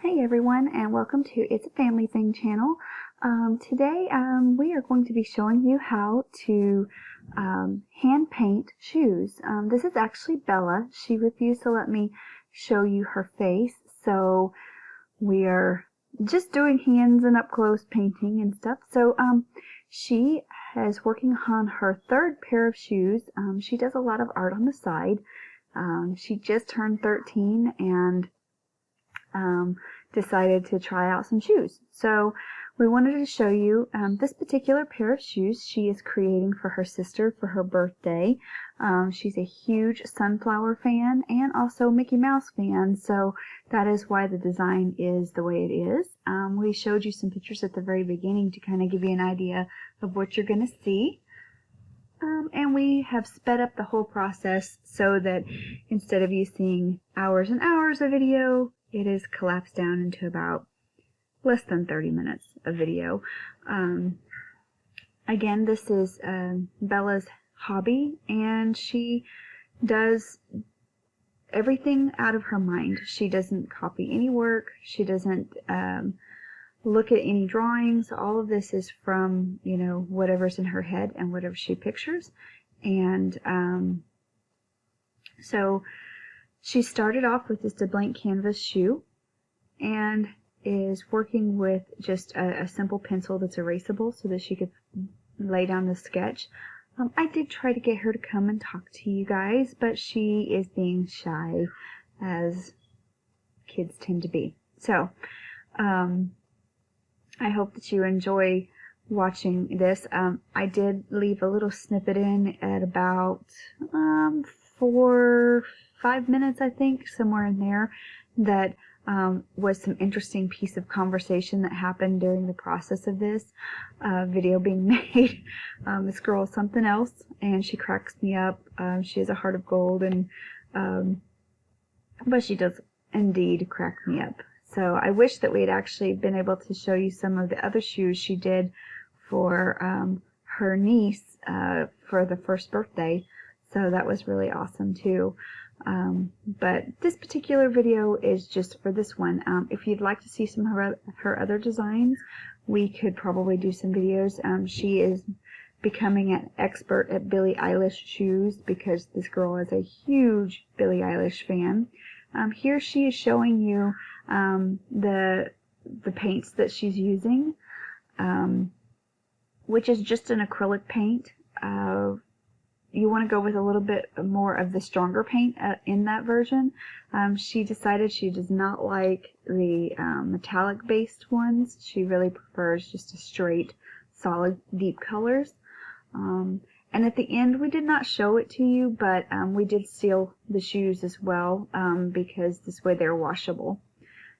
Hey everyone, and welcome to It's a Family Thing channel. Today we are going to be showing you how to hand paint shoes. This is actually Bella. She refused to let me show you her face, so we are just doing hands and up close painting and stuff. So she is working on her third pair of shoes. She does a lot of art on the side. She just turned 13 and decided to try out some shoes. So we wanted to show you this particular pair of shoes she is creating for her sister for her birthday. She's a huge Sunflower fan and also Mickey Mouse fan, so that is why the design is the way it is. We showed you some pictures at the very beginning to kind of give you an idea of what you're going to see. And we have sped up the whole process so that instead of you seeing hours and hours of video, it is collapsed down into about less than 30 minutes of video. Again, this is Bella's hobby, and she does everything out of her mind. She doesn't copy any work. She doesn't look at any drawings. All of this is from, you know, whatever's in her head and whatever she pictures. And so she started off with just a blank canvas shoe and is working with just a simple pencil that's erasable so that she could lay down the sketch. I did try to get her to come and talk to you guys, but she is being shy, as kids tend to be. So I hope that you enjoy watching this. I did leave a little snippet in at about 4-5 minutes, I think, somewhere in there, that was some interesting piece of conversation that happened during the process of this video being made. This girl is something else, and she cracks me up. She has a heart of gold, and but she does indeed crack me up. So I wish that we had actually been able to show you some of the other shoes she did for her niece for the first birthday. So that was really awesome too. But this particular video is just for this one. If you'd like to see some of her other designs, we could probably do some videos. She is becoming an expert at Billie Eilish shoes because this girl is a huge Billie Eilish fan. Here she is showing you the paints that she's using, which is just an acrylic paint. You want to go with a little bit more of the stronger paint in that version. She decided she does not like the metallic based ones. She really prefers just a straight, solid, deep colors. And at the end, we did not show it to you, but we did seal the shoes as well, because this way they're washable.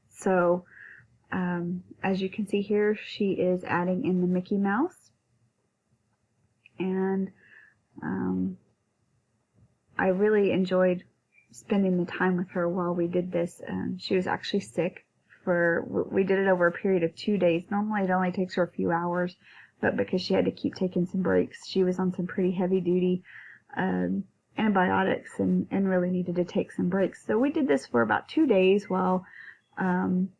So as you can see here, she is adding in the Mickey Mouse, and I really enjoyed spending the time with her while we did this. She was actually sick. We did it over a period of 2 days. Normally it only takes her a few hours, but because she had to keep taking some breaks, she was on some pretty heavy duty antibiotics and really needed to take some breaks. So we did this for about 2 days while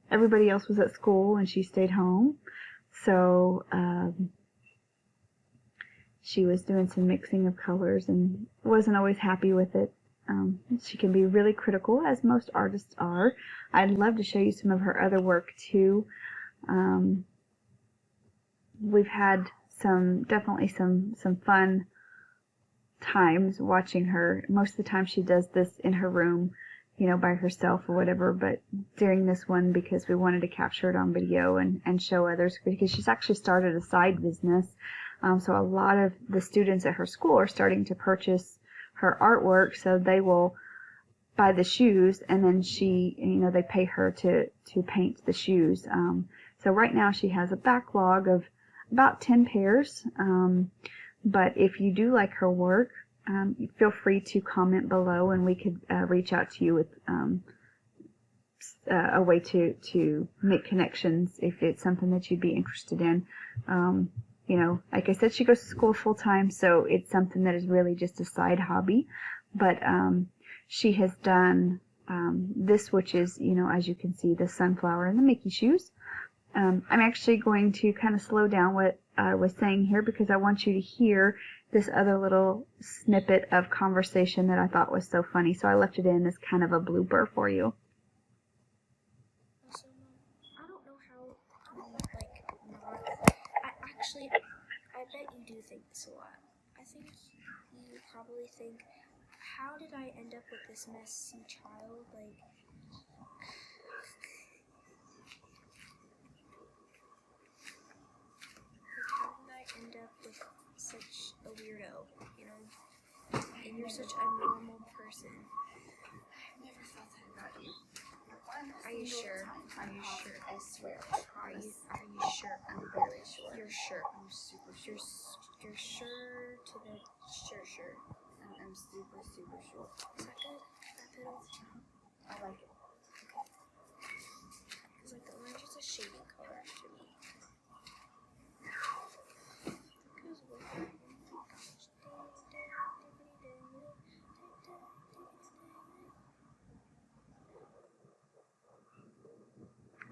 everybody else was at school and she stayed home. So she was doing some mixing of colors and wasn't always happy with it. She can be really critical, as most artists are. I'd love to show you some of her other work too. We've had definitely some fun times watching her. Most of the time she does this in her room, you know, by herself or whatever, but during this one, because we wanted to capture it on video and show others, because she's actually started a side business. So a lot of the students at her school are starting to purchase her artwork, so they will buy the shoes, and then they pay her to paint the shoes. So right now she has a backlog of about 10 pairs, but if you do like her work, feel free to comment below, and we could reach out to you with a way to make connections if it's something that you'd be interested in. You know, like I said, she goes to school full time, so it's something that is really just a side hobby. But she has done this, which is, you know, as you can see, the sunflower and the Mickey shoes. I'm actually going to kind of slow down what I was saying here because I want you to hear this other little snippet of conversation that I thought was so funny. So I left it in as kind of a blooper for you. So, I don't know how, I bet you do think this a lot. I think you probably think, how did I end up with this messy child? Like, how did I end up with such a weirdo, you know? And you're such a normal person. I never thought that about you. Are you sure? Are you sure? I swear. Are you sure? I'm very sure. You're sure. I'm super sure. You're sure to the sure. I'm super sure. Is that good? That pedal? I like it. Because like the orange is a shading color to me.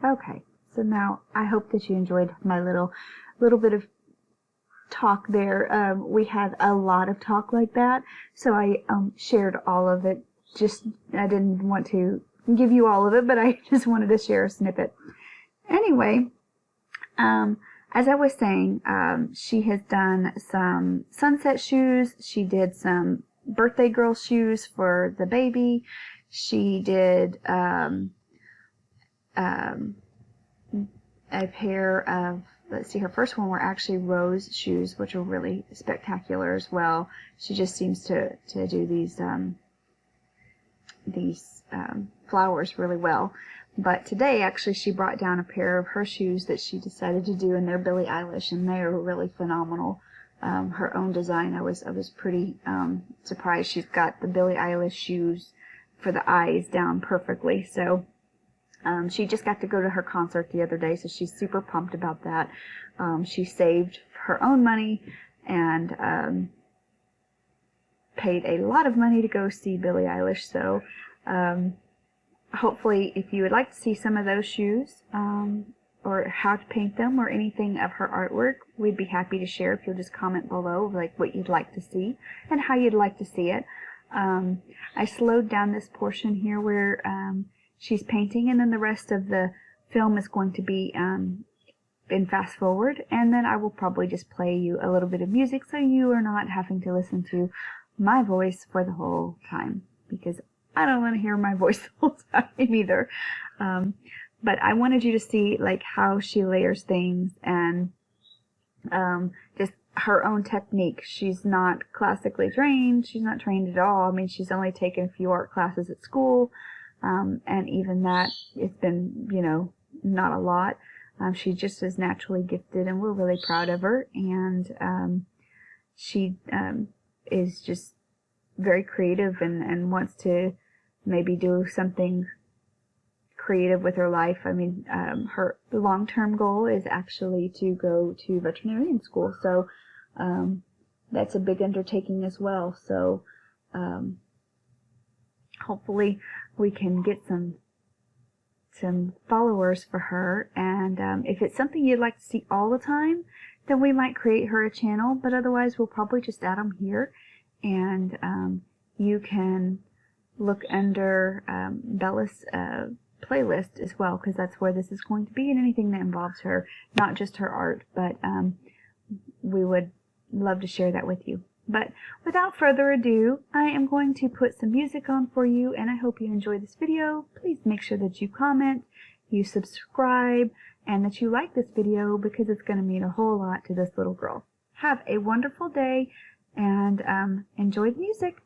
Okay, so now I hope that you enjoyed my little bit of talk there. We had a lot of talk like that, so I shared all of it. I didn't want to give you all of it, but I just wanted to share a snippet. Anyway, as I was saying, she has done some sunset shoes. She did some birthday girl shoes for the baby. She did a pair of, let's see, her first one were actually rose shoes, which are really spectacular as well. She just seems to do these flowers really well. But today, actually, she brought down a pair of her shoes that she decided to do, and they're Billie Eilish, and they are really phenomenal. Her own design, I was pretty surprised. She's got the Billie Eilish shoes for the eyes down perfectly. So she just got to go to her concert the other day, so she's super pumped about that. She saved her own money and paid a lot of money to go see Billie Eilish. So hopefully, if you would like to see some of those shoes or how to paint them or anything of her artwork, we'd be happy to share if you'll just comment below like what you'd like to see and how you'd like to see it. I slowed down this portion here where she's painting, and then the rest of the film is going to be in fast forward, and then I will probably just play you a little bit of music so you are not having to listen to my voice for the whole time, because I don't want to hear my voice the whole time either. But I wanted you to see like how she layers things and just her own technique. She's not classically trained. She's not trained at all. I mean, she's only taken a few art classes at school. And even that, it's been, you know, not a lot. She just is naturally gifted, and we're really proud of her. And she is just very creative and wants to maybe do something creative with her life. I mean, her long-term goal is actually to go to veterinarian school. So that's a big undertaking as well. So hopefully we can get some followers for her, and if it's something you'd like to see all the time, then we might create her a channel, but otherwise we'll probably just add them here, and you can look under Bella's playlist as well, because that's where this is going to be, and anything that involves her, not just her art, but we would love to share that with you. But without further ado, I am going to put some music on for you, and I hope you enjoy this video. Please make sure that you comment, you subscribe, and that you like this video, because it's going to mean a whole lot to this little girl. Have a wonderful day, and enjoy the music.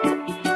Bye.